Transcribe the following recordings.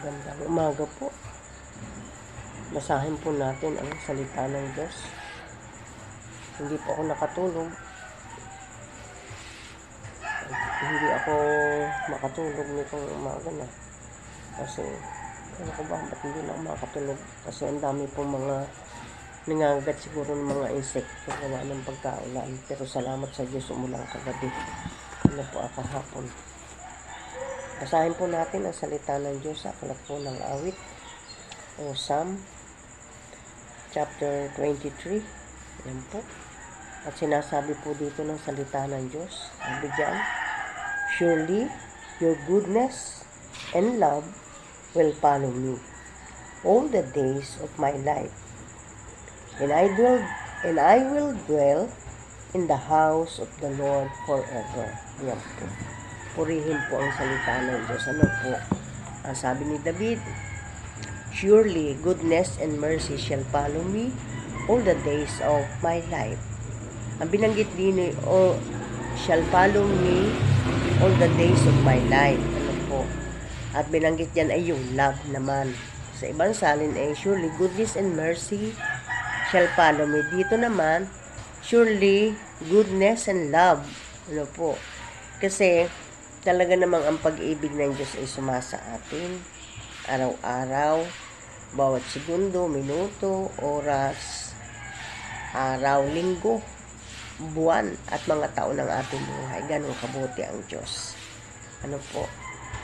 Magandang umaga po. Basahin po natin ang salita ng Diyos. Hindi po ako nakatulog. Hindi ako makatulog nitong umaga na. Kasi, ano ko ba, ba't hindi na ako makatulog? Kasi ang dami pong mga nangangagat siguro ng mga insekto gawa ng pagkaulan. Pero salamat sa Diyos, umulang kagabi. Ano po kahapon. Basahin po natin ang salita ng Diyos sa aklat po ng awit o Psalm chapter 23. Yan po. At sinasabi po dito ng salita ng Diyos, sabi diyan, surely your goodness and love will follow me all the days of my life, and I will dwell in the house of the Lord forever. Yan po. Purihin po ang salita ng Diyos. Ano po? Ang sabi ni David, surely goodness and mercy shall follow me all the days of my life. Ang binanggit din shall follow me all the days of my life. Ano po? At binanggit yan ay yung love naman. Sa ibang salin ay surely goodness and mercy shall follow me. Dito naman, surely goodness and love. Ano po? Kasi talaga namang ang pag-ibig ng Diyos ay sumasa atin araw-araw, bawat segundo, minuto, oras, araw, linggo, buwan, at mga taon ng ating buhay. Ganun kabuti ang Diyos. Ano po?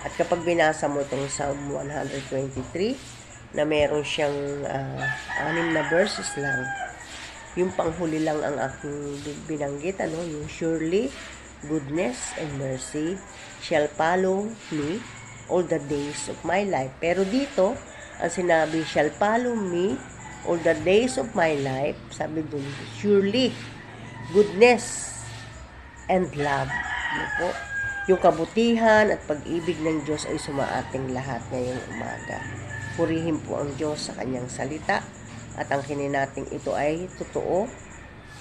At kapag binasa mo itong Psalm 123, na meron siyang 6 na verses lang, yung panghuli lang ang aking binanggit, yung surely goodness and mercy shall follow me all the days of my life. Pero dito, ang sinabi, shall follow me all the days of my life, sabi dun, surely goodness and love. Ano po? Yung kabutihan at pag-ibig ng Diyos ay sumaating lahat ngayong umaga. Purihin po ang Diyos sa kanyang salita at ang kininating ito ay totoo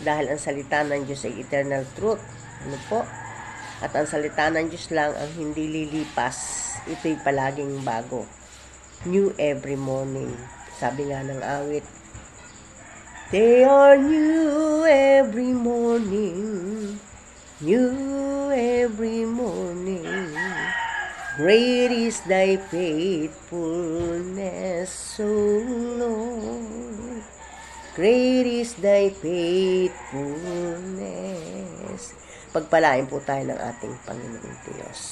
dahil ang salita ng Diyos ay eternal truth. Ano po? At ang salita ng Diyos lang ang hindi lilipas. Ito'y palaging bago. New every morning. Sabi nga ng awit, they are new every morning. New every morning. Great is thy faithfulness, O Lord. Great is thy faithfulness. Pagpalain po tayo ng ating Panginoong Diyos.